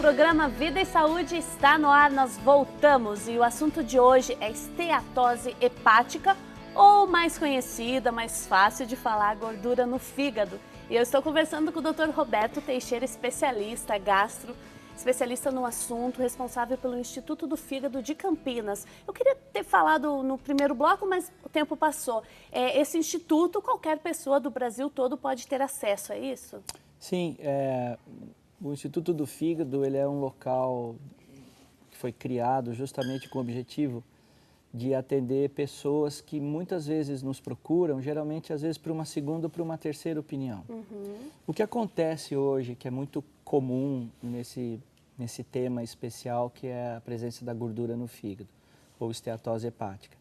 programa Vida e Saúde está no ar, nós voltamos e o assunto de hoje é esteatose hepática, ou mais conhecida, mais fácil de falar, gordura no fígado. E eu estou conversando com o Dr. Roberto Teixeira, especialista gastro, especialista no assunto, responsável pelo Instituto do Fígado de Campinas. Eu queria ter falado no primeiro bloco, mas o tempo passou. Esse instituto, qualquer pessoa do Brasil todo pode ter acesso, é isso? Sim, o Instituto do Fígado ele é um local que foi criado justamente com o objetivo de atender pessoas que muitas vezes nos procuram, geralmente às vezes para uma segunda ou para uma terceira opinião. O que acontece hoje, que é muito comum nesse tema especial, que é a presença da gordura no fígado, ou esteatose hepática.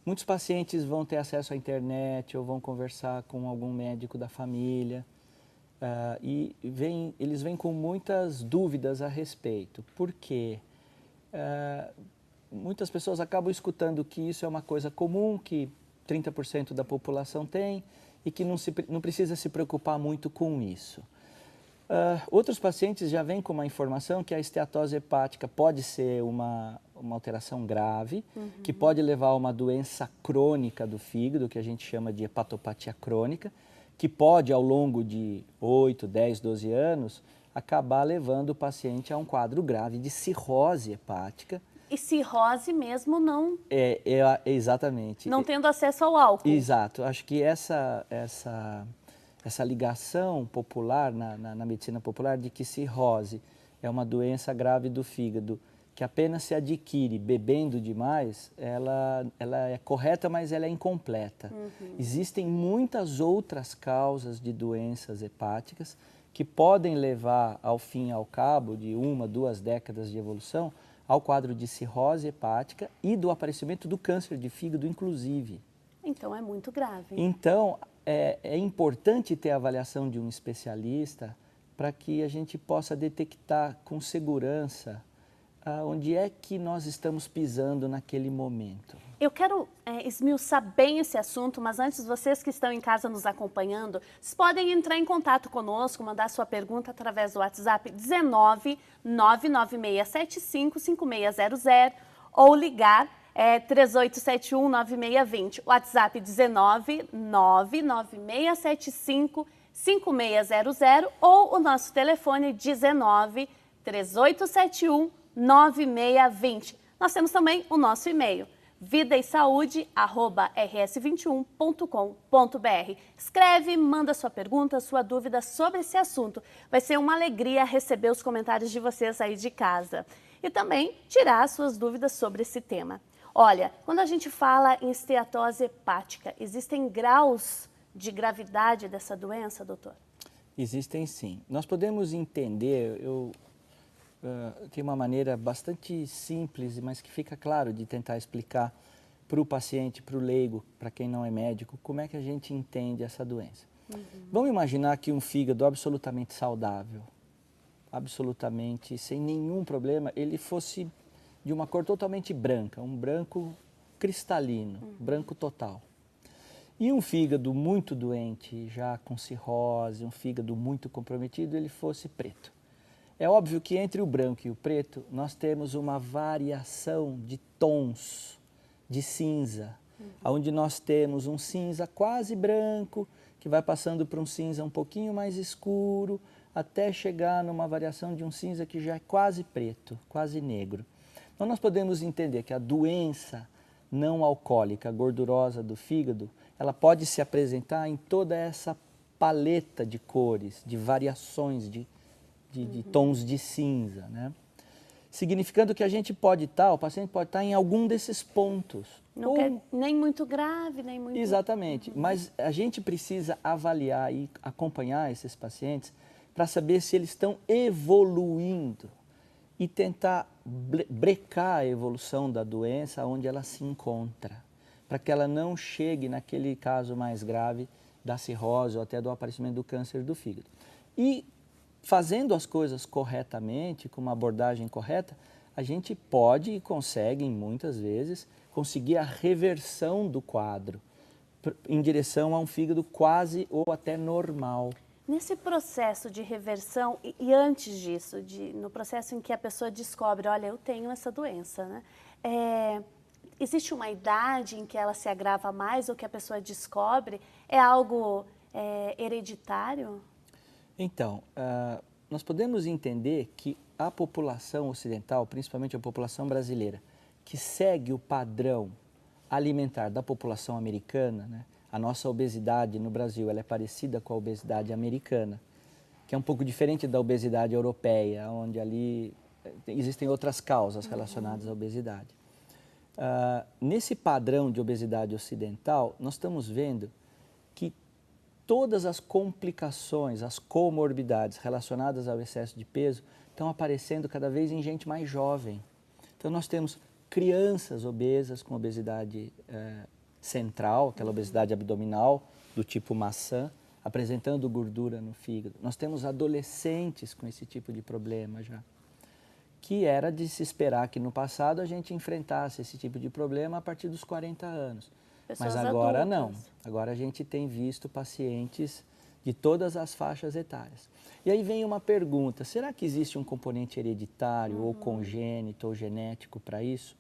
Muitos pacientes vão ter acesso à internet ou vão conversar com algum médico da família, e eles vêm com muitas dúvidas a respeito, porque muitas pessoas acabam escutando que isso é uma coisa comum, que 30% da população tem e que não precisa se preocupar muito com isso. Outros pacientes já vêm com uma informação que a esteatose hepática pode ser uma alteração grave, que pode levar a uma doença crônica do fígado, que a gente chama de hepatopatia crônica, que pode, ao longo de 8, 10, 12 anos, acabar levando o paciente a um quadro grave de cirrose hepática. E cirrose mesmo não... Exatamente. Não tendo acesso ao álcool. Exato. Acho que essa ligação popular, na medicina popular, de que cirrose é uma doença grave do fígado, que apenas se adquire bebendo demais, ela é correta, mas ela é incompleta. Existem muitas outras causas de doenças hepáticas que podem levar, ao fim e ao cabo de 1, 2 décadas de evolução, ao quadro de cirrose hepática e do aparecimento do câncer de fígado, inclusive. Então é muito grave. Então, é importante ter a avaliação de um especialista para que a gente possa detectar com segurança onde é que nós estamos pisando naquele momento. Eu quero esmiuçar bem esse assunto, mas antes, vocês que estão em casa nos acompanhando, vocês podem entrar em contato conosco, mandar sua pergunta através do WhatsApp 19 99675 5600 ou ligar 3871 9620. WhatsApp 19 99675 5600 ou o nosso telefone 19 3871 9620. Nós temos também o nosso e-mail, vidaesaude@rs21.com.br. Escreve, manda sua pergunta, sua dúvida sobre esse assunto. Vai ser uma alegria receber os comentários de vocês aí de casa. E também tirar suas dúvidas sobre esse tema. Olha, quando a gente fala em esteatose hepática, existem graus de gravidade dessa doença, doutor? Existem sim. Nós podemos entender, tem uma maneira bastante simples, mas que fica claro de tentar explicar para o paciente, para o leigo, para quem não é médico, como é que a gente entende essa doença. Vamos imaginar que um fígado absolutamente saudável, absolutamente sem nenhum problema, ele fosse de uma cor totalmente branca, um branco cristalino, branco total. E um fígado muito doente, já com cirrose, um fígado muito comprometido, ele fosse preto. É óbvio que entre o branco e o preto, nós temos uma variação de tons de cinza, onde nós temos um cinza quase branco, que vai passando para um cinza um pouquinho mais escuro, até chegar numa variação de um cinza que já é quase preto, quase negro. Então nós podemos entender que a doença não alcoólica, gordurosa do fígado, ela pode se apresentar em toda essa paleta de cores, de variações de tons de cinza, né? Significando que a gente pode estar, o paciente pode estar em algum desses pontos. Não quer nem muito grave, nem muito... Exatamente, mas a gente precisa avaliar e acompanhar esses pacientes para saber se eles estão evoluindo e tentar brecar a evolução da doença onde ela se encontra, para que ela não chegue naquele caso mais grave da cirrose ou até do aparecimento do câncer do fígado. E fazendo as coisas corretamente, com uma abordagem correta, a gente pode e consegue, muitas vezes, conseguir a reversão do quadro em direção a um fígado quase ou até normal. Nesse processo de reversão e antes disso, no processo em que a pessoa descobre, olha, eu tenho essa doença, né? Existe uma idade em que ela se agrava mais ou que a pessoa descobre? É algo hereditário? Então, nós podemos entender que a população ocidental, principalmente a população brasileira, que segue o padrão alimentar da população americana, né? A nossa obesidade no Brasil ela é parecida com a obesidade americana, que é um pouco diferente da obesidade europeia, onde ali existem outras causas relacionadas à obesidade. Nesse padrão de obesidade ocidental, nós estamos vendo que todas as complicações, as comorbidades relacionadas ao excesso de peso estão aparecendo cada vez em gente mais jovem. Então nós temos crianças obesas com obesidade central, aquela obesidade abdominal do tipo maçã, apresentando gordura no fígado. Nós temos adolescentes com esse tipo de problema já, que era de se esperar que no passado a gente enfrentasse esse tipo de problema a partir dos 40 anos. Pessoas Mas agora adultas. não. Agora a gente tem visto pacientes de todas as faixas etárias. E aí vem uma pergunta, será que existe um componente hereditário ou congênito ou genético para isso?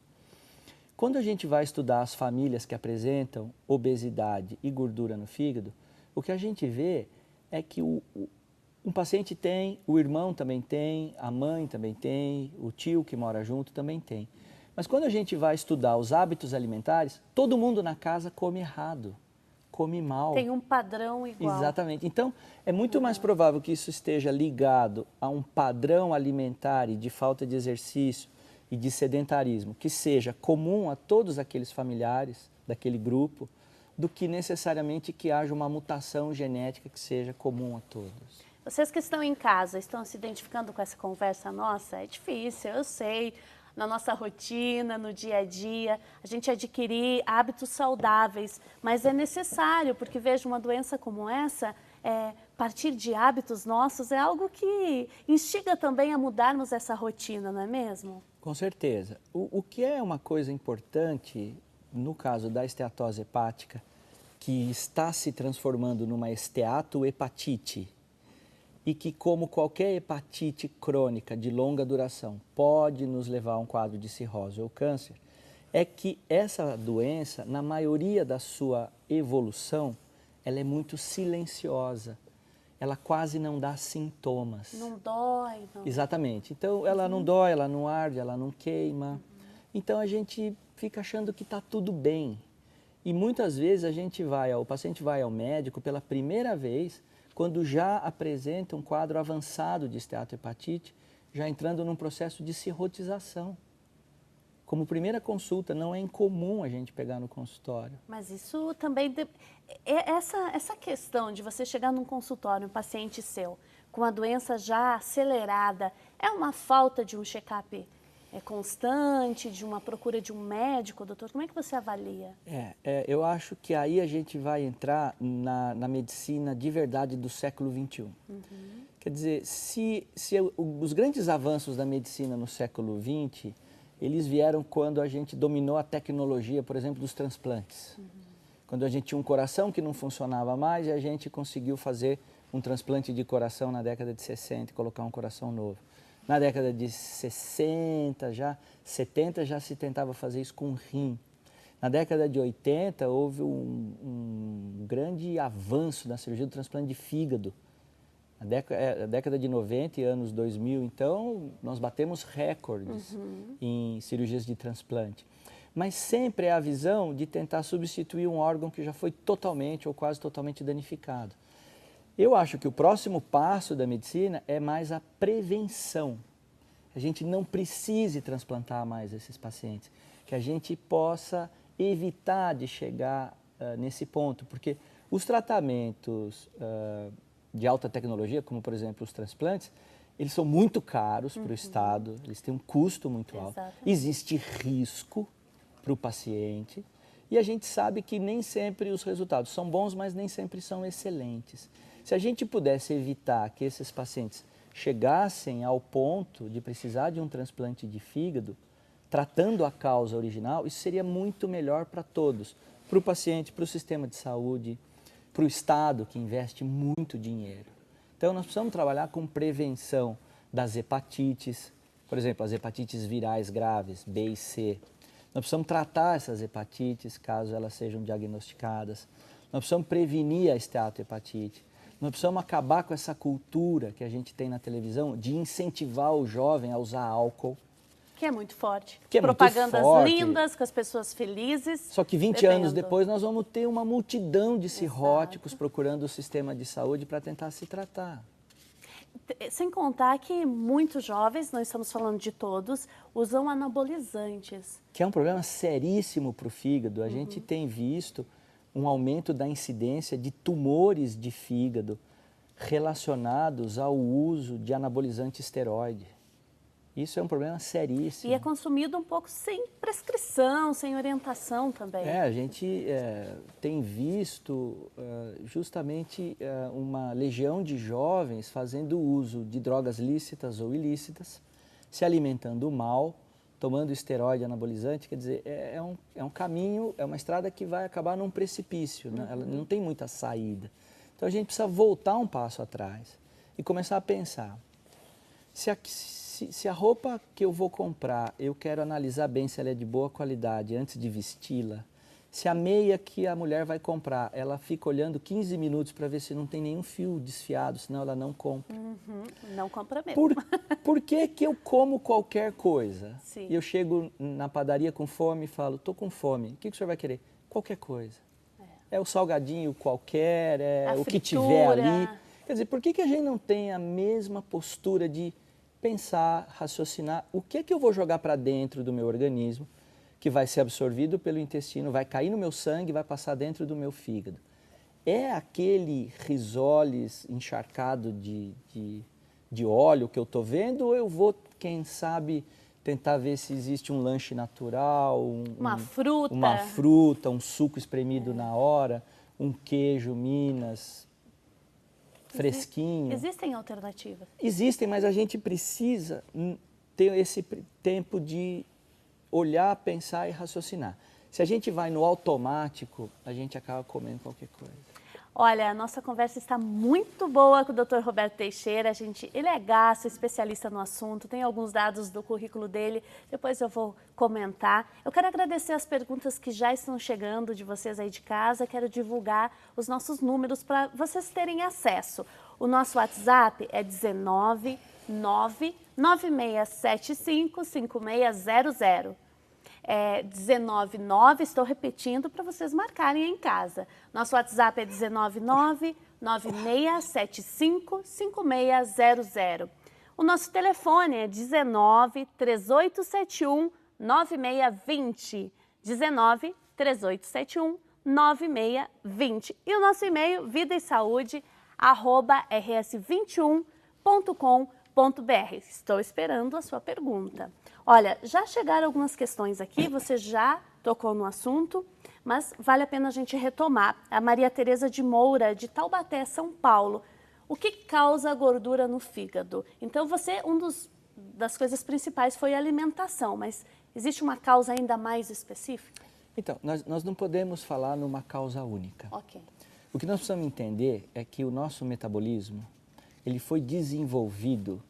Quando a gente vai estudar as famílias que apresentam obesidade e gordura no fígado, o que a gente vê é que um paciente tem, o irmão também tem, a mãe também tem, o tio que mora junto também tem. Mas quando a gente vai estudar os hábitos alimentares, todo mundo na casa come errado, come mal. Tem um padrão igual. Exatamente. Então, é muito mais provável que isso esteja ligado a um padrão alimentar e de falta de exercício e de sedentarismo, que seja comum a todos aqueles familiares daquele grupo, do que necessariamente que haja uma mutação genética que seja comum a todos. Vocês que estão em casa, estão se identificando com essa conversa nossa? É difícil, eu sei. Na nossa rotina, no dia a dia, a gente adquirir hábitos saudáveis, mas é necessário, porque vejo uma doença como essa, partir de hábitos nossos é algo que instiga também a mudarmos essa rotina, não é mesmo? Com certeza. O que é uma coisa importante, no caso da esteatose hepática, que está se transformando numa esteatohepatite, e que, como qualquer hepatite crônica de longa duração, pode nos levar a um quadro de cirrose ou câncer, é que essa doença, na maioria da sua evolução, ela é muito silenciosa. Ela quase não dá sintomas. Não dói, não. Exatamente. Então, ela não dói, ela não arde, ela não queima. Então, a gente fica achando que está tudo bem. E muitas vezes o paciente vai ao médico pela primeira vez quando já apresenta um quadro avançado de esteatohepatite, já entrando num processo de cirrotização. Como primeira consulta, não é incomum a gente pegar no consultório. Mas isso também... Essa questão de você chegar num consultório, um paciente seu, com a doença já acelerada, é uma falta de um check-up constante, de uma procura de um médico, doutor? Como é que você avalia? Eu acho que aí a gente vai entrar na medicina de verdade do século XXI. Quer dizer, se os grandes avanços da medicina no século XX, eles vieram quando a gente dominou a tecnologia, por exemplo, dos transplantes. Quando a gente tinha um coração que não funcionava mais e a gente conseguiu fazer um transplante de coração na década de 60 e colocar um coração novo. Na década de 60, 70 já se tentava fazer isso com rim. Na década de 80 houve um grande avanço na cirurgia do transplante de fígado. Na década de 90 e anos 2000, então, nós batemos recordes em cirurgias de transplante. Mas sempre é a visão de tentar substituir um órgão que já foi totalmente ou quase totalmente danificado. Eu acho que o próximo passo da medicina é mais a prevenção. A gente não precise transplantar mais esses pacientes, que a gente possa evitar de chegar nesse ponto, porque os tratamentos de alta tecnologia, como por exemplo os transplantes, eles são muito caros para o Estado, eles têm um custo muito alto, existe risco para o paciente e a gente sabe que nem sempre os resultados são bons, mas nem sempre são excelentes. Se a gente pudesse evitar que esses pacientes chegassem ao ponto de precisar de um transplante de fígado, tratando a causa original, isso seria muito melhor para todos, para o paciente, para o sistema de saúde, para o Estado, que investe muito dinheiro. Então, nós precisamos trabalhar com prevenção das hepatites, por exemplo, as hepatites virais graves, B e C. Nós precisamos tratar essas hepatites, caso elas sejam diagnosticadas. Nós precisamos prevenir a esteatohepatite. Nós precisamos acabar com essa cultura que a gente tem na televisão de incentivar o jovem a usar álcool. Que é muito forte. Que é propagandas muito forte. lindas, com as pessoas felizes. Só que 20 bebendo. anos depois nós vamos ter uma multidão de cirróticos procurando o sistema de saúde para tentar se tratar. Sem contar que muitos jovens, nós estamos falando de todos, usam anabolizantes. Que é um problema seríssimo para o fígado. A gente tem visto um aumento da incidência de tumores de fígado relacionados ao uso de anabolizante esteroide. Isso é um problema seríssimo. E é consumido um pouco sem prescrição, sem orientação também. A gente tem visto justamente uma legião de jovens fazendo uso de drogas lícitas ou ilícitas, se alimentando mal, tomando esteroide anabolizante. Quer dizer, é um caminho, é uma estrada que vai acabar num precipício, né? Ela não tem muita saída. Então a gente precisa voltar um passo atrás e começar a pensar. Se a roupa que eu vou comprar, eu quero analisar bem se ela é de boa qualidade antes de vesti-la. Se a meia que a mulher vai comprar, ela fica olhando 15 minutos para ver se não tem nenhum fio desfiado, senão ela não compra. Não compra mesmo. Por que que eu como qualquer coisa? Sim. E eu chego na padaria com fome e falo, estou com fome, o que o senhor vai querer? Qualquer coisa. É o salgadinho qualquer, é o que tiver ali. Quer dizer, por que que a gente não tem a mesma postura de pensar, raciocinar, o que é que eu vou jogar para dentro do meu organismo, que vai ser absorvido pelo intestino, vai cair no meu sangue, vai passar dentro do meu fígado. É aquele risoles encharcado de óleo que eu estou vendo, ou eu vou, quem sabe, tentar ver se existe um lanche natural, uma fruta, um suco espremido na hora, um queijo Minas, fresquinho. Existem alternativas? Existem, mas a gente precisa ter esse tempo de olhar, pensar e raciocinar. Se a gente vai no automático, a gente acaba comendo qualquer coisa. Olha, a nossa conversa está muito boa com o Dr. Roberto Teixeira. Ele é gastro, especialista no assunto, tem alguns dados do currículo dele, depois eu vou comentar. Eu quero agradecer as perguntas que já estão chegando de vocês aí de casa, quero divulgar os nossos números para vocês terem acesso. O nosso WhatsApp é 19 9675 5600. 199, estou repetindo para vocês marcarem em casa. Nosso WhatsApp é 199 9675 5600. O nosso telefone é 19 3871 9620. 19 3871 9620. E o nosso e-mail, vidaesaude@rs21.com.br. Estou esperando a sua pergunta. Olha, já chegaram algumas questões aqui, você já tocou no assunto, mas vale a pena a gente retomar. A Maria Tereza de Moura, de Taubaté, São Paulo. O que causa gordura no fígado? Então, das coisas principais foi a alimentação, mas existe uma causa ainda mais específica? Então, nós não podemos falar numa causa única. Ok. O que nós precisamos entender é que o nosso metabolismo, ele foi desenvolvido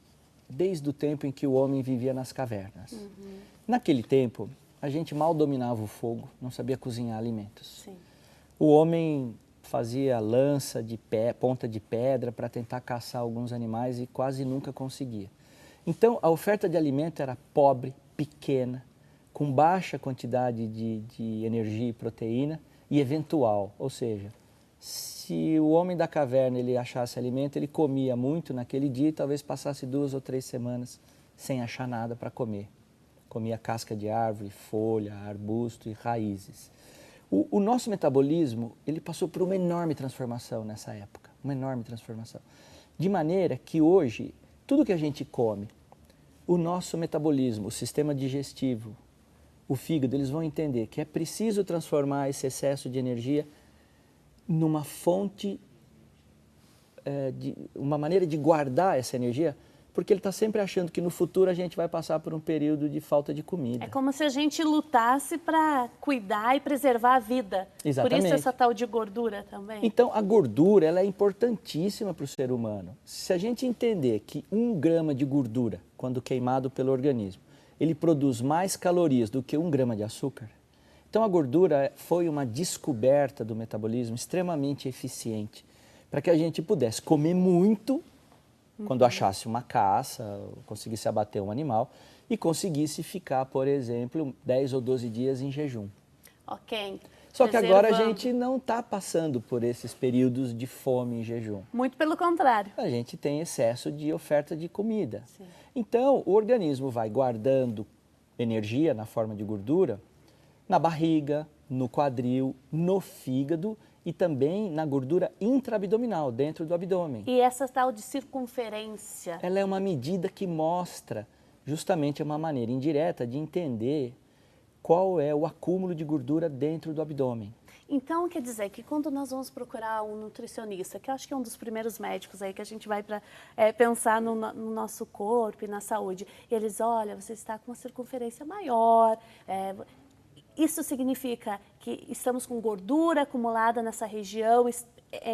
desde o tempo em que o homem vivia nas cavernas. Naquele tempo, a gente mal dominava o fogo, não sabia cozinhar alimentos. Sim. O homem fazia lança de ponta de pedra para tentar caçar alguns animais e quase nunca conseguia. Então, a oferta de alimento era pobre, pequena, com baixa quantidade de energia e proteína e eventual, ou seja, se o homem da caverna ele achasse alimento, ele comia muito naquele dia e talvez passasse 2 ou 3 semanas sem achar nada para comer. Comia casca de árvore, folha, arbusto e raízes. O nosso metabolismo ele passou por uma enorme transformação nessa época, uma enorme transformação. De maneira que hoje, tudo que a gente come, o nosso metabolismo, o sistema digestivo, o fígado, eles vão entender que é preciso transformar esse excesso de energia numa fonte, uma maneira de guardar essa energia porque ele está sempre achando que no futuro a gente vai passar por um período de falta de comida. É como se a gente lutasse para cuidar e preservar a vida. Exatamente. Por isso essa tal de gordura também. Então, a gordura ela é importantíssima para o ser humano. Se a gente entender que 1 grama de gordura, quando queimado pelo organismo, ele produz mais calorias do que 1 grama de açúcar, então a gordura foi uma descoberta do metabolismo extremamente eficiente para que a gente pudesse comer muito quando achasse uma caça, conseguisse abater um animal e conseguisse ficar, por exemplo, 10 ou 12 dias em jejum. Ok. Só que agora a gente não está passando por esses períodos de fome em jejum. Muito pelo contrário. A gente tem excesso de oferta de comida. Sim. Então, o organismo vai guardando energia na forma de gordura na barriga, no quadril, no fígado e também na gordura intraabdominal, dentro do abdômen. E essa tal de circunferência? Ela é uma medida que mostra justamente uma maneira indireta de entender qual é o acúmulo de gordura dentro do abdômen. Então, quer dizer que quando nós vamos procurar um nutricionista, que eu acho que é um dos primeiros médicos aí que a gente vai para pensar no nosso corpo e na saúde, e eles, olha, você está com uma circunferência maior, isso significa que estamos com gordura acumulada nessa região,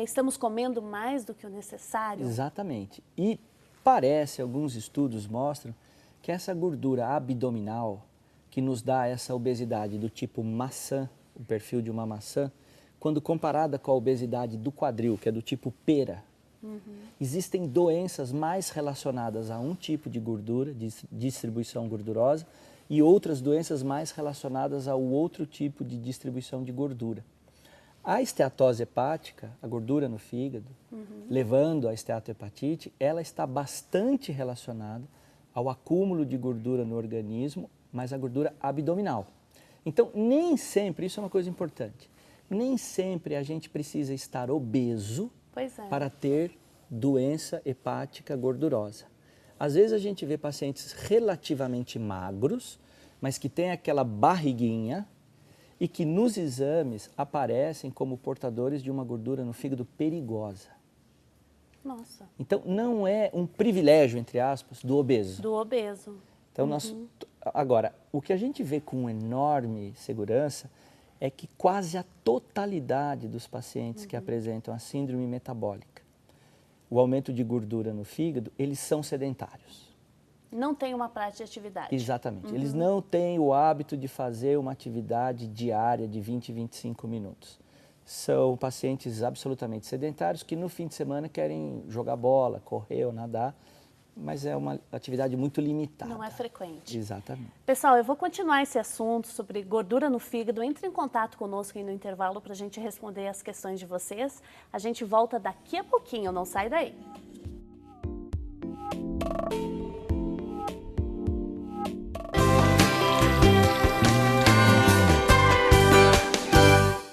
estamos comendo mais do que o necessário? Exatamente. E parece, alguns estudos mostram, que essa gordura abdominal, que nos dá essa obesidade do tipo maçã, o perfil de uma maçã, quando comparada com a obesidade do quadril, que é do tipo pera, existem doenças mais relacionadas a um tipo de gordura, de distribuição gordurosa, e outras doenças mais relacionadas ao outro tipo de distribuição de gordura. A esteatose hepática, a gordura no fígado, levando à esteatohepatite, ela está bastante relacionada ao acúmulo de gordura no organismo, mas a gordura abdominal. Então, nem sempre, isso é uma coisa importante, nem sempre a gente precisa estar obeso para ter doença hepática gordurosa. Às vezes a gente vê pacientes relativamente magros, mas que têm aquela barriguinha e que nos exames aparecem como portadores de uma gordura no fígado perigosa. Nossa. Então, não é um privilégio, entre aspas, do obeso. Do obeso. Então, agora, o que a gente vê com enorme segurança é que quase a totalidade dos pacientes que apresentam a síndrome metabólica, o aumento de gordura no fígado, eles são sedentários. Não tem uma prática de atividade. Exatamente. Eles não têm o hábito de fazer uma atividade diária de 20, 25 minutos. São pacientes absolutamente sedentários que no fim de semana querem jogar bola, correr ou nadar, mas é uma atividade muito limitada. Não é frequente. Exatamente. Pessoal, eu vou continuar esse assunto sobre gordura no fígado. Entre em contato conosco aí no intervalo para a gente responder as questões de vocês. A gente volta daqui a pouquinho, não sai daí.